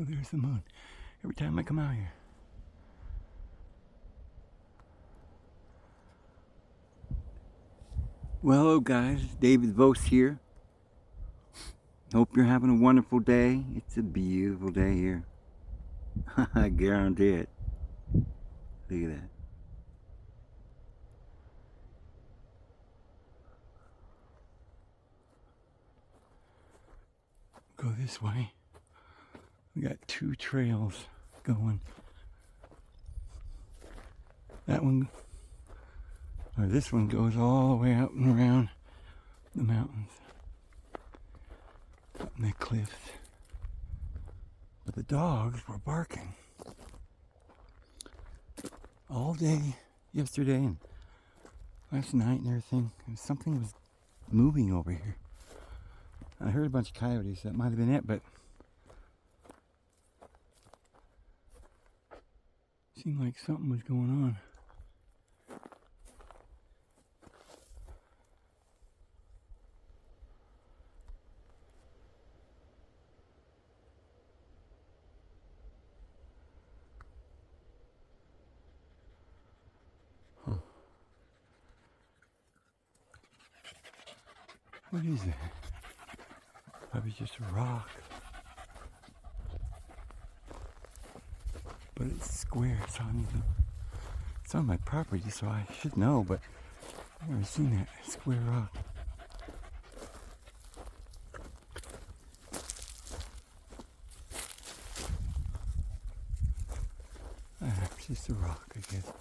Oh, there's the moon. Every time I come out here. Well, hello guys, David Vose here. Hope you're having a wonderful day. It's a beautiful day here. I guarantee it. Look at that. Go this way. We got two trails going. That one, or this one, goes all the way up and around the mountains, up in the cliffs. But the dogs were barking all day yesterday and last night and everything. And something was moving over here. I heard a bunch of coyotes. That might have been it, but it seemed like something was going on. Huh. What is that? Probably just a rock. But it's square. It's on my property, so I should know, but I've never seen that square rock. It's just a rock, I guess.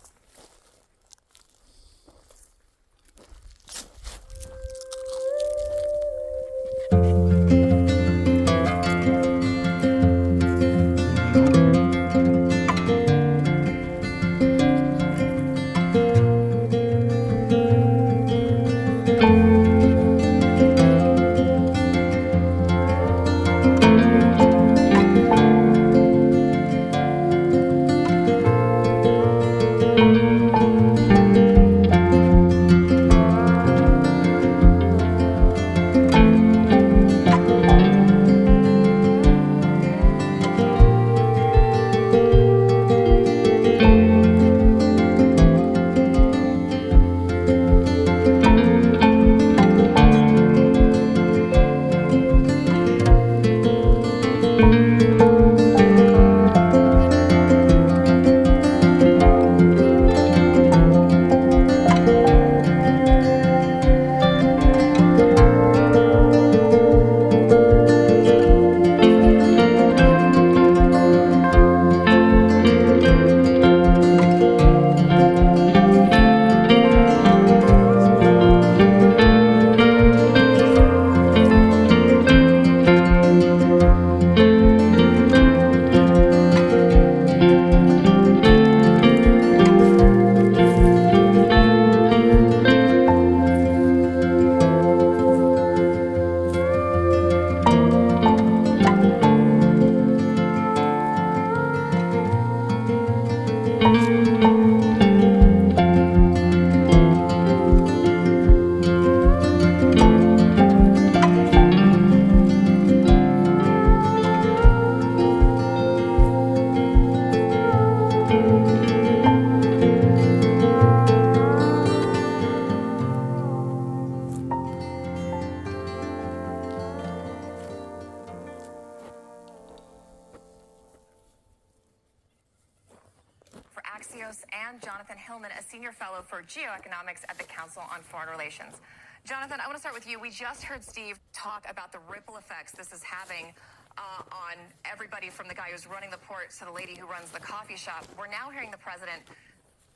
And Jonathan Hillman, a senior fellow for geoeconomics at the Council on Foreign Relations. Jonathan, I want to start with you. We just heard Steve talk about the ripple effects this is having on everybody, from the guy who's running the port to the lady who runs the coffee shop. We're now hearing the president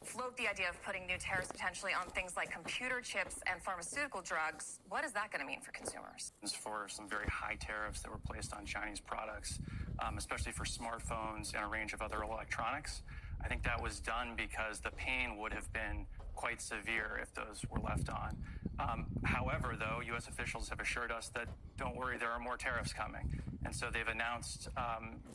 float the idea of putting new tariffs potentially on things like computer chips and pharmaceutical drugs. What is that going to mean for consumers? For some very high tariffs that were placed on Chinese products, especially for smartphones and a range of other electronics. I think that was done because the pain would have been quite severe if those were left on. However, though, U.S. officials have assured us that, don't worry, there are more tariffs coming. And so they've announced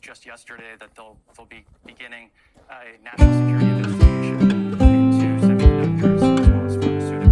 just yesterday that they'll be beginning a national security investigation into semiconductors as well as pharmaceuticals.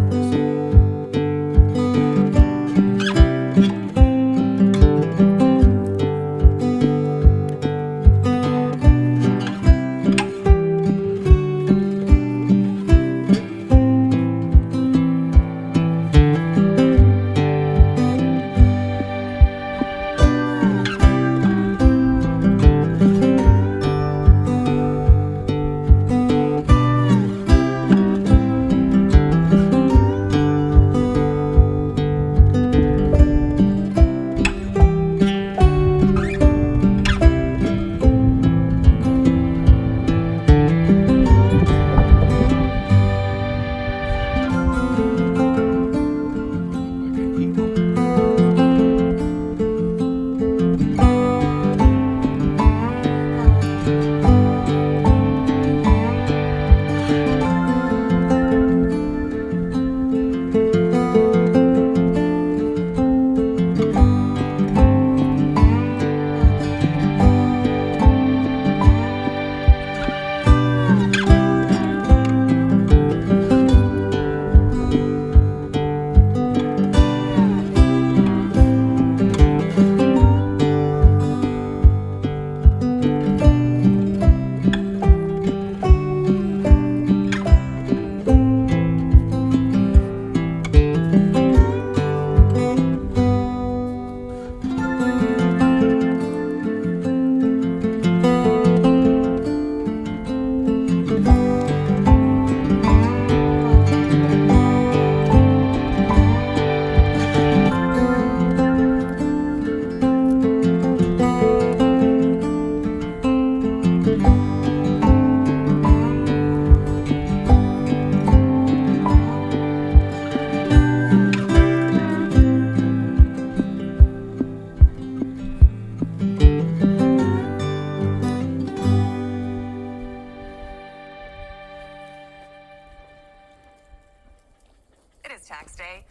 tax day.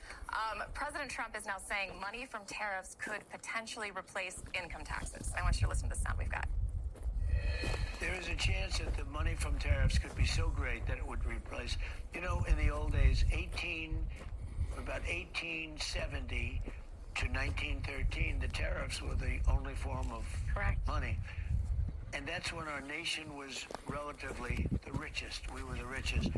President Trump is now saying money from tariffs could potentially replace income taxes. I want you to listen to the sound we've got. There is a chance that the money from tariffs could be so great that it would replace, in the old days, about 1870 to 1913, the tariffs were the only form of money. And that's when our nation was relatively the richest. We were the richest.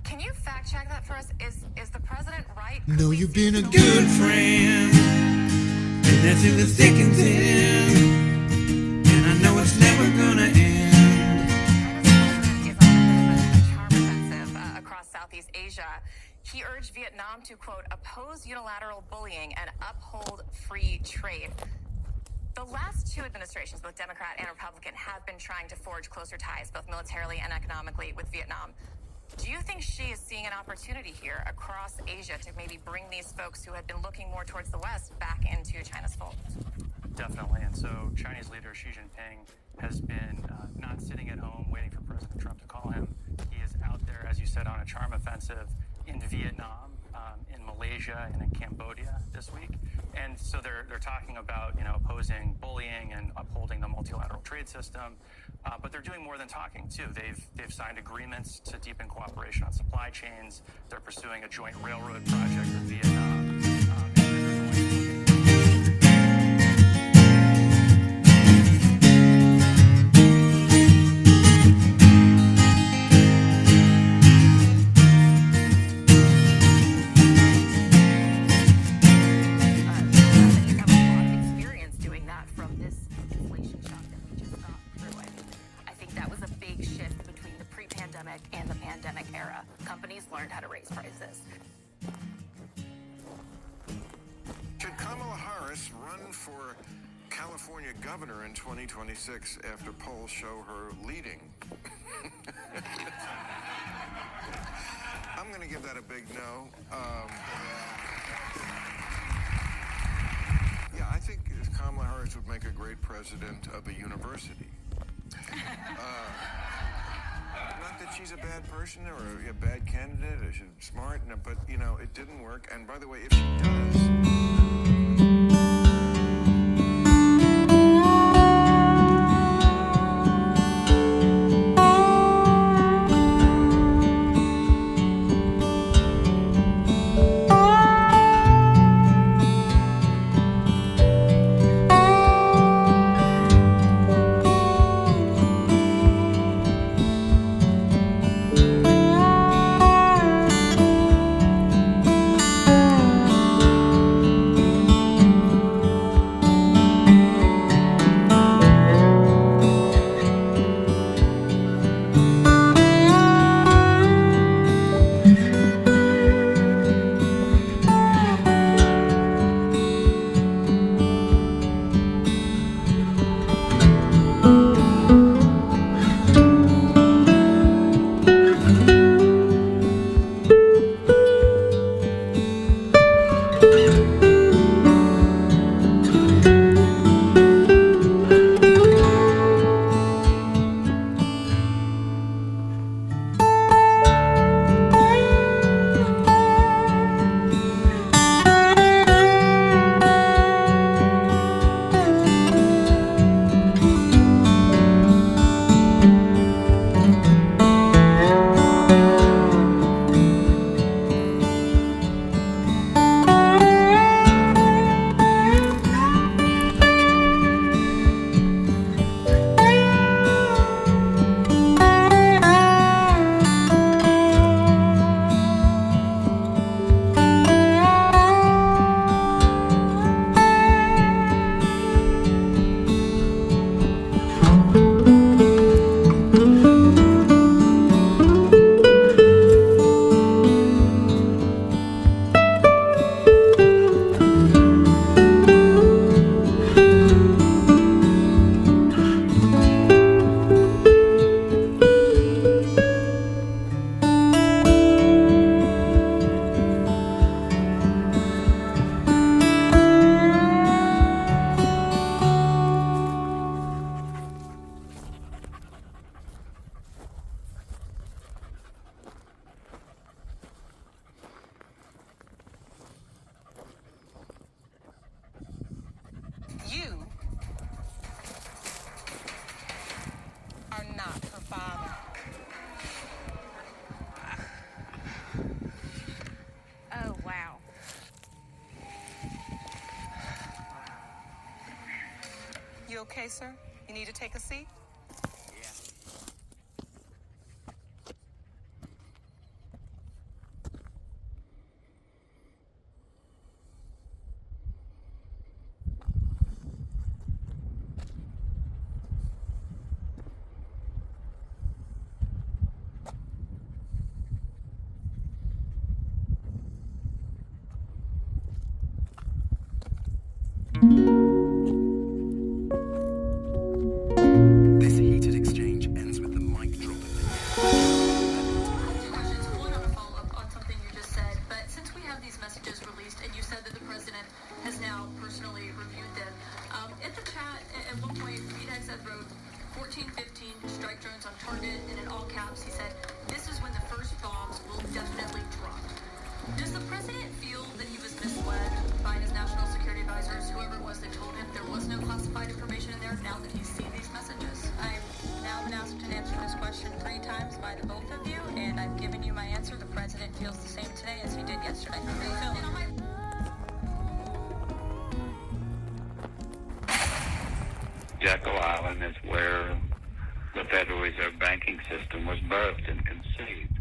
Can you fact check that for us? Is the president right? No, you've been a good friend, and that's in the thick and thin, and I know it's never gonna end. China's president is on a bit of a charm offensive across Southeast Asia. He urged Vietnam to, quote, oppose unilateral bullying and uphold free trade. The last two administrations, both Democrat and Republican, have been trying to forge closer ties, both militarily and economically, with Vietnam. Do you think Xi is seeing an opportunity here across Asia to maybe bring these folks who had been looking more towards the West back into China's fold? Definitely. And so Chinese leader Xi Jinping has been not sitting at home waiting for President Trump to call him. He is out there, as you said, on a charm offensive in Vietnam, in Malaysia, and in Cambodia this week. And so they're talking about, opposing bullying and upholding the multilateral trade system. But they're doing more than talking, too. They've signed agreements to deepen cooperation on supply chains. They're pursuing a joint railroad project with Vietnam. and the pandemic era. Companies learned how to raise prices. Should Kamala Harris run for California governor in 2026 after polls show her leading? I'm going to give that a big no. Yeah, I think Kamala Harris would make a great president of a university. Not that she's a bad person or a bad candidate or she's smart, but, it didn't work. And by the way, if she does... okay, sir? You need to take a seat? This heated exchange ends with the mic drop. Questions. One, on a follow-up on something you just said, but since we have these messages released, and you said that the president has now personally reviewed them, at the chat, at one point, Pete Hegseth wrote 1415 strike drones on target, and in all caps, he said, "This is when the first bombs will definitely drop." Does the president feel that he was misled by his national security advisors, whoever it was that told him there was no classified information in there, now that he's seen these messages? I've now been asked to answer this question 3 times by the both of you, and I've given you my answer. The president feels the same today as he did yesterday. Jekyll Island is where the Federal Reserve banking system was birthed and conceived.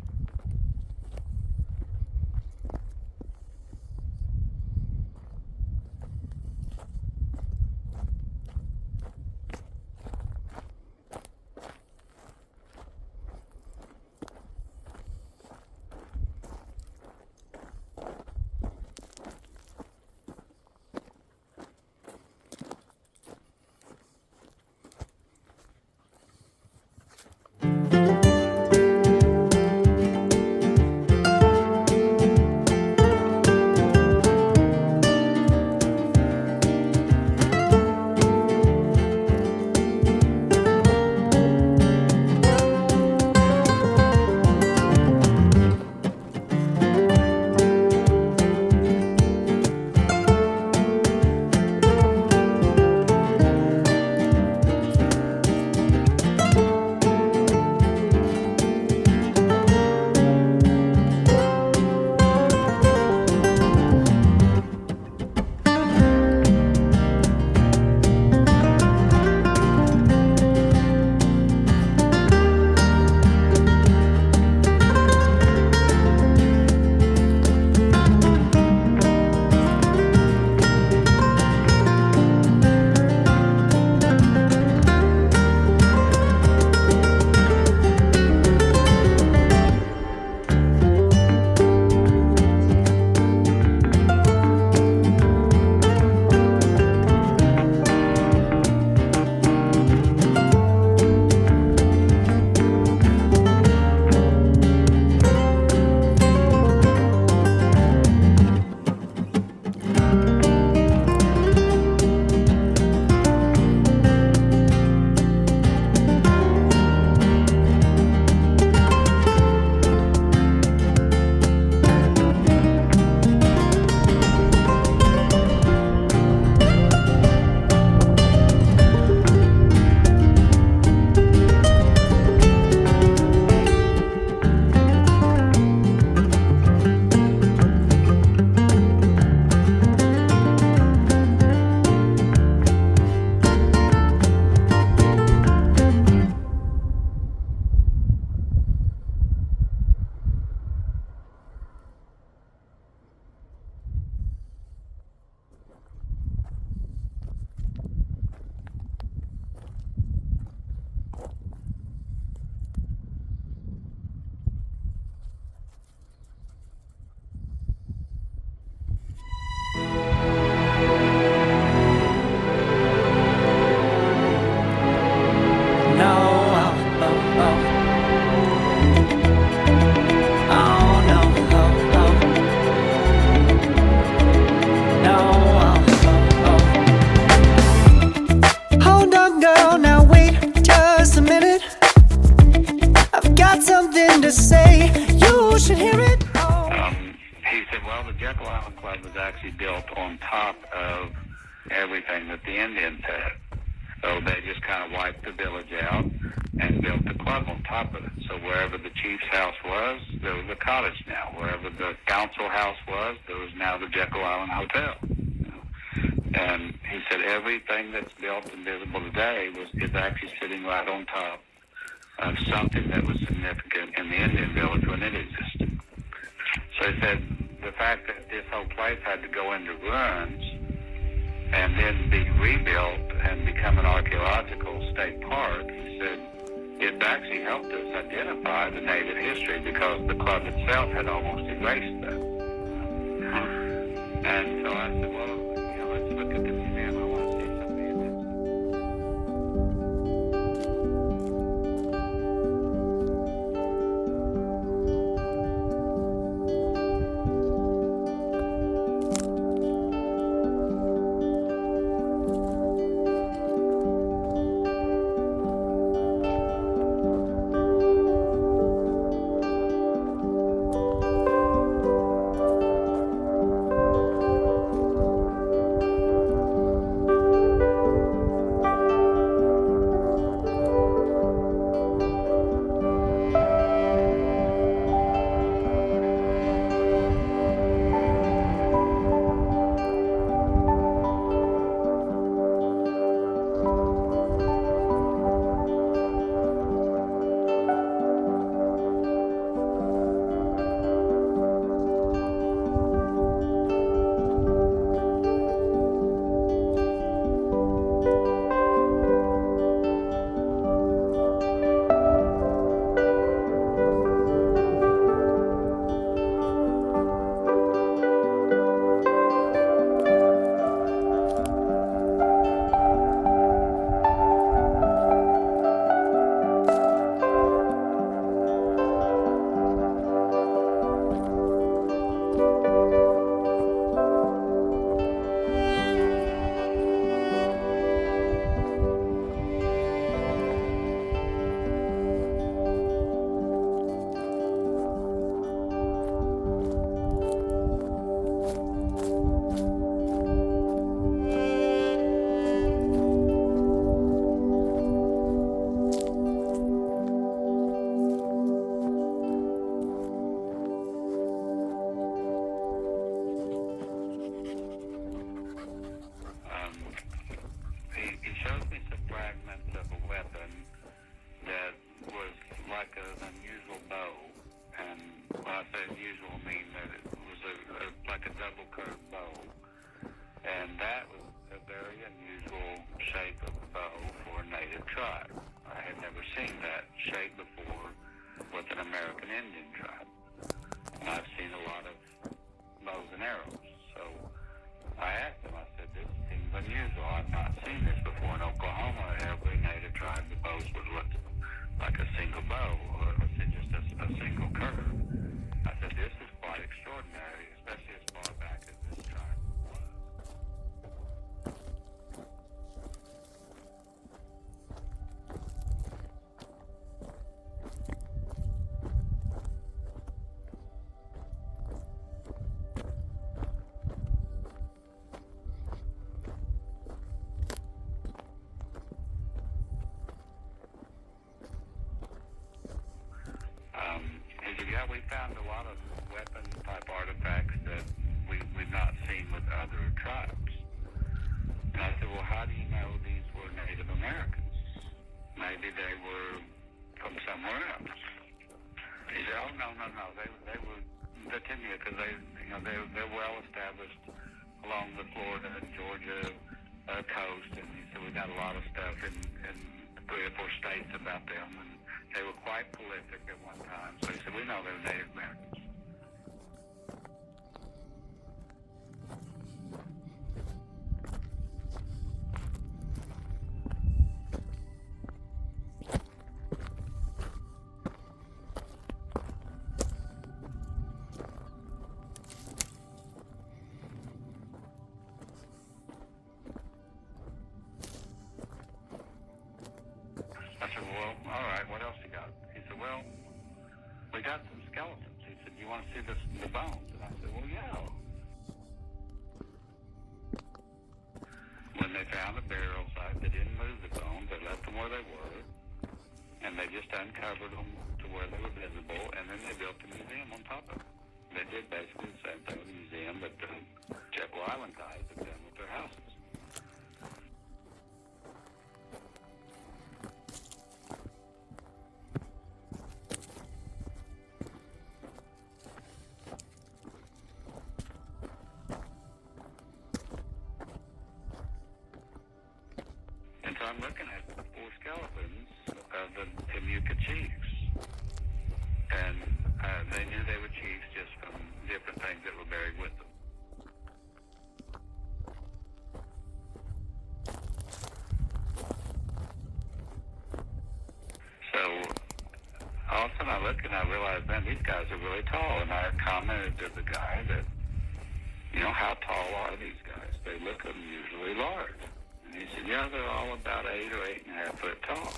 to say, you should hear it. He said, well, the Jekyll Island Club was actually built on top of everything that the Indians had. So they just kind of wiped the village out and built the club on top of it. So wherever the chief's house was, there was a cottage now. Wherever the council house was, there was now the Jekyll Island Hotel. And he said everything that's built and visible today is actually sitting right on top of something that was significant in the Indian village when it existed. So he said the fact that this whole place had to go into ruins and then be rebuilt and become an archaeological state park, he said it actually helped us identify the native history because the club itself had almost erased that. And so I said, well, let's look at the museum. I want to see some of the images. He showed me some fragments of a weapon that was like an unusual bow. And when I say unusual, I mean that it was like a double curved bow. And that was a very unusual shape of a bow for a native tribe. I had never seen that shape before with an American Indian tribe. And I've seen a lot of bows and arrows. So I asked him, I said, this seems unusual. I've not seen this before. In Oklahoma, every native tribe, the bows would look like a single bow, or just a single curve. I said, this is quite extraordinary, especially as far back as this tribe was. Yeah, we found a lot of weapon-type artifacts that we've not seen with other tribes. And I said, well, how do you know these were Native Americans? Maybe they were from somewhere else. He said, oh, no. They were the Timia, because they're well established along the Florida and Georgia coast. And he said, we got a lot of stuff in 3 or 4 states about them. And they were quite prolific at one time. So he said, we know they're Native Americans. I said, well, all right, what else you got? He said, well, we got some skeletons. He said, you want to see the bones? And I said, well, yeah. When they found the burial site, they didn't move the bones. They left them where they were. And they just uncovered them to where they were visible, and then they built a museum on top of it. They did basically the same thing with the museum that the Jekyll Island guys have done with their houses. I'm looking at the 4 skeletons of the Timucua chiefs. And they knew they were chiefs just from different things that were buried with them. So all of a sudden I look and I realize, man, these guys are really tall. And I commented to the guy that, you know, how tall are these guys? They look unusually large. And he said, yeah, they're all about 8 or 8.5 foot tall.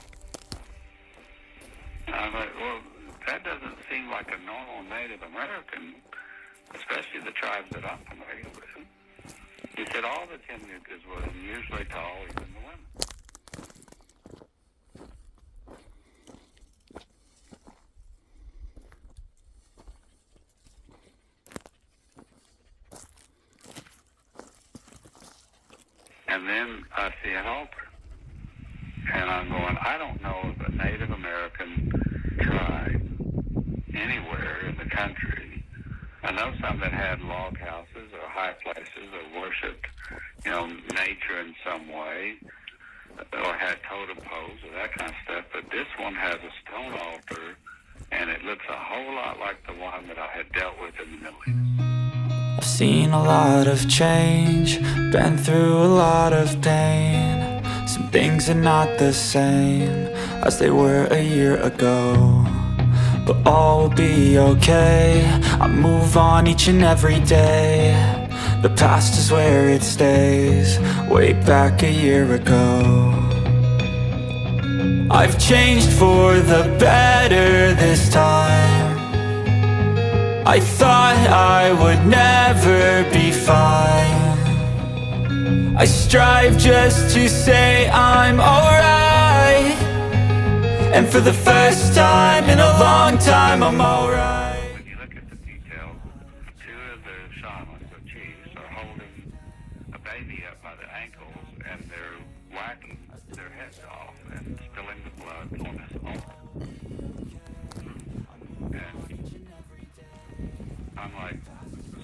And I'm like, well, that doesn't seem like a normal Native American, especially the tribes that I'm familiar with. He said all the Timucuas were unusually tall, even the women. And then I see an altar. And I'm going, I don't know of a Native American tribe anywhere in the country. I know some that had log houses or high places or worshipped, you know, nature in some way, or had totem poles or that kind of stuff. But this one has a stone altar, and it looks a whole lot like the one that I had dealt with in the Middle East. I've seen a lot of change, been through a lot of pain. Some things are not the same as they were a year ago, but all will be okay. I move on each and every day. The past is where it stays, way back a year ago. I've changed for the better this time. I thought I would never be fine. I strive just to say I'm alright, and for the first time in a long time I'm alright. When you look at the details, 2 of the shamans or chiefs are holding a baby up by the ankles, and they're whacking their heads off and spilling the blood on this altar. And I'm like,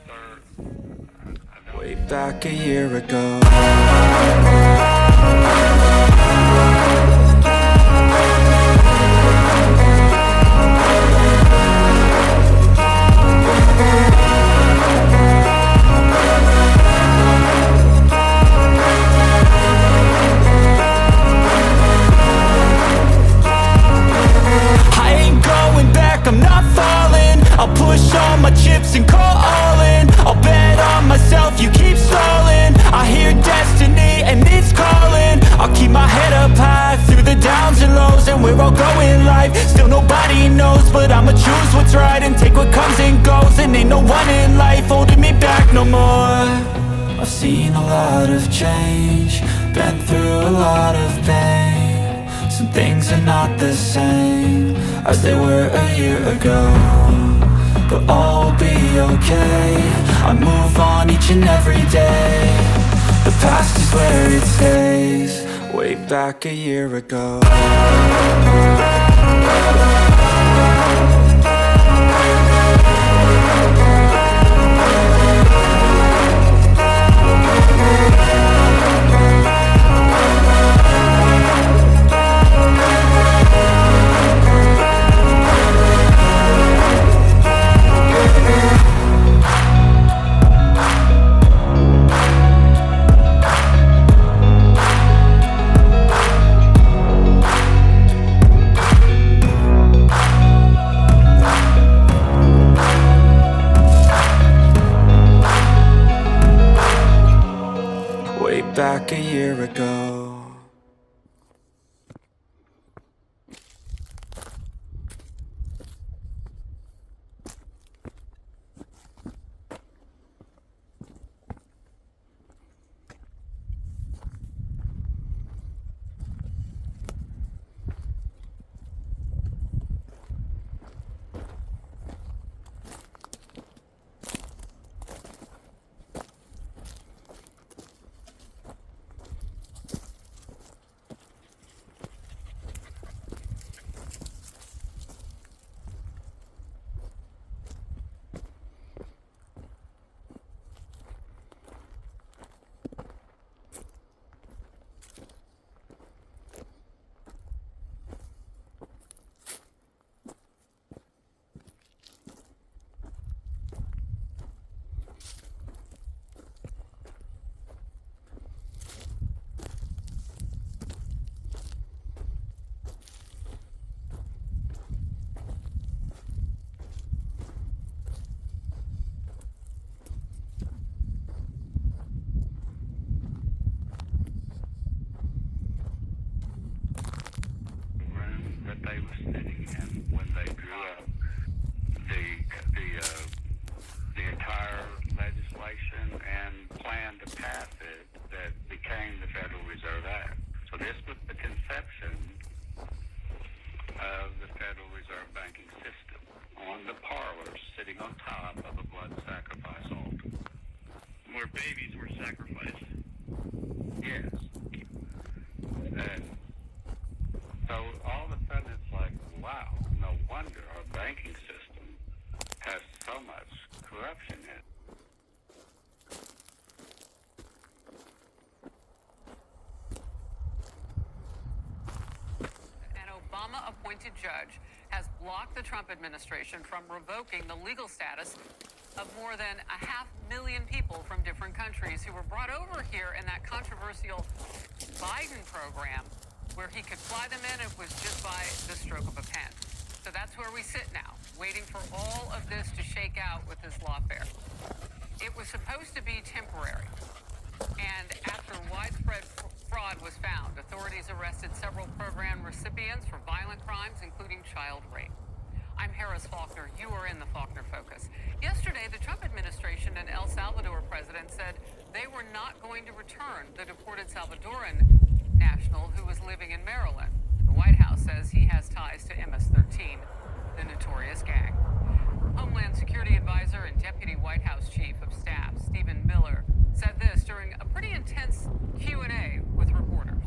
sir, I know. Way back a year ago. I'm not falling. I'll push all my chips and call all in. I'll bet on myself, you keep stalling. I hear destiny and it's calling. I'll keep my head up high through the downs and lows, and we're all going life. Still nobody knows, but I'ma choose what's right and take what comes and goes. And ain't no one in life holding me back no more. I've seen a lot of change, been through a lot of pain. Some things are not the same as they were a year ago, but all will be okay. I move on each and every day. The past is where it stays, way back a year ago. Back a year ago. on top of a blood sacrifice altar. Where babies were sacrificed. Yes. And so all of a sudden it's like, wow, no wonder our banking system has so much corruption in it. An Obama-appointed judge has blocked the Trump administration from revoking the legal status of more than 500,000 people from different countries who were brought over here in that controversial Biden program where he could fly them in. It was just by the stroke of a pen. So that's where we sit now, waiting for all of this to shake out with this lawfare. It was supposed to be temporary. And after widespread fraud was found, authorities arrested several program recipients for violent crimes, including child rape. I'm Harris Faulkner. You are in the Faulkner Focus. Yesterday, the Trump administration and El Salvador president said they were not going to return the deported Salvadoran national who was living in Maryland. The White House says he has ties to MS-13, the notorious gang. Homeland Security Advisor and Deputy White House Chief of Staff Stephen Miller said this during a pretty intense Q&A with reporters.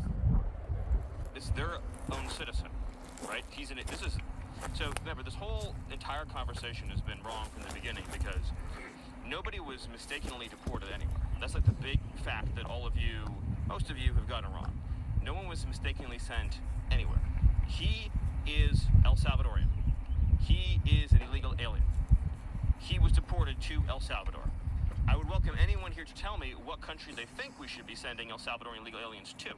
It's their own citizen, right? So remember, this whole entire conversation has been wrong from the beginning because nobody was mistakenly deported anywhere. That's like the big fact that most of you have gotten wrong. No one was mistakenly sent anywhere. He is El Salvadorian. He is an illegal alien. He was deported to El Salvador. I would welcome anyone here to tell me what country they think we should be sending El Salvadorian illegal aliens to.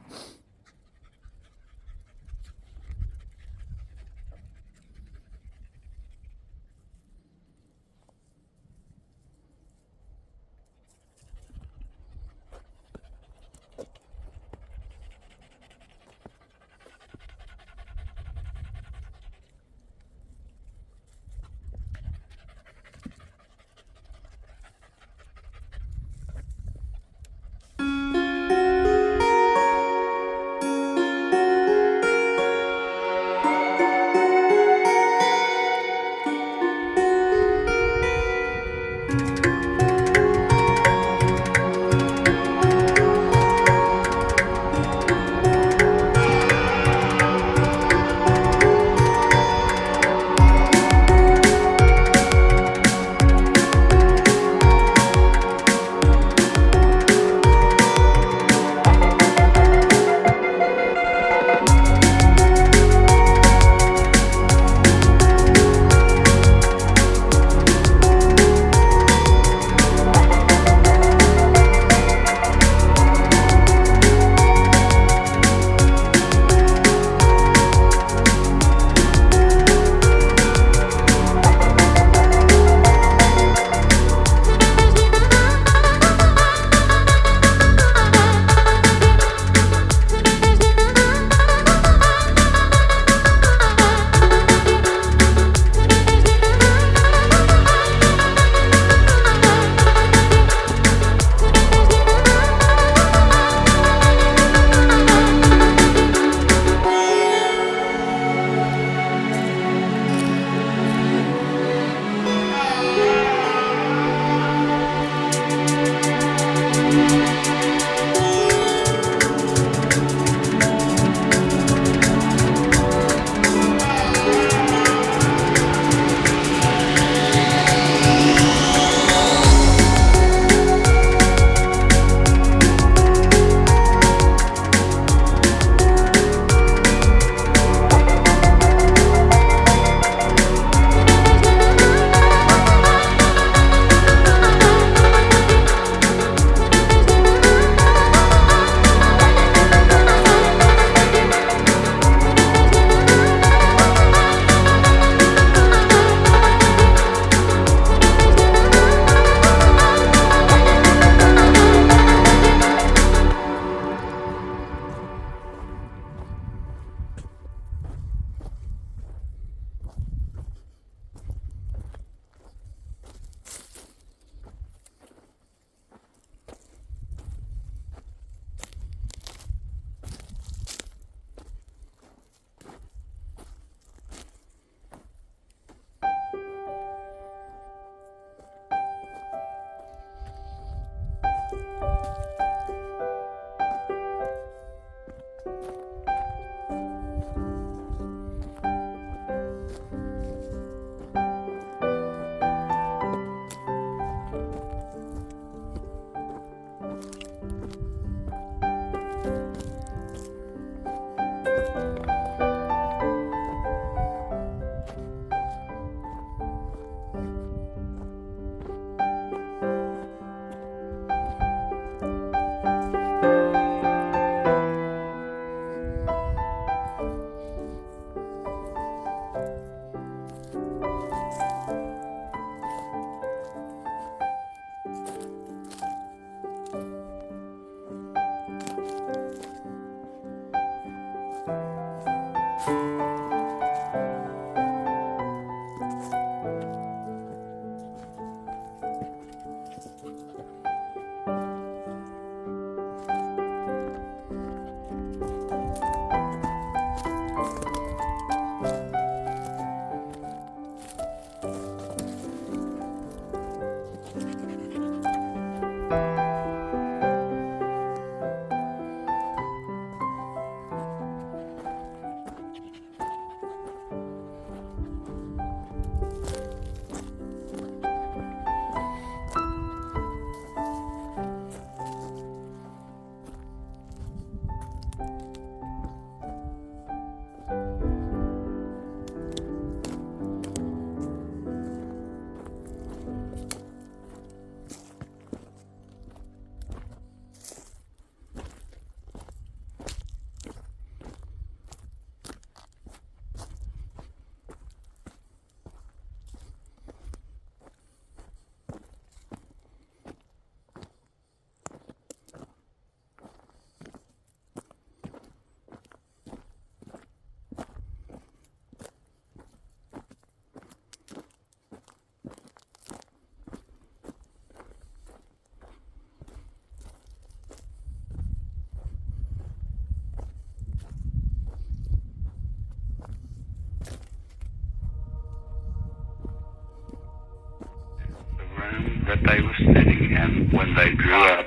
that they were sitting in when they drew up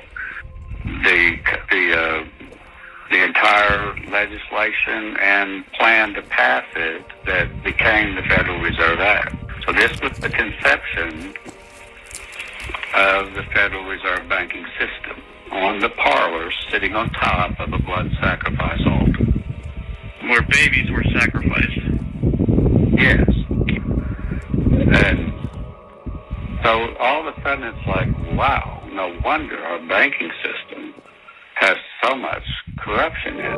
the entire legislation and plan to pass it that became the Federal Reserve Act. So this was the conception of the Federal Reserve banking system on the parlor sitting on top of a blood sacrifice altar. Where babies were sacrificed. Yes. And so all of a sudden it's like, wow, no wonder our banking system has so much corruption in it.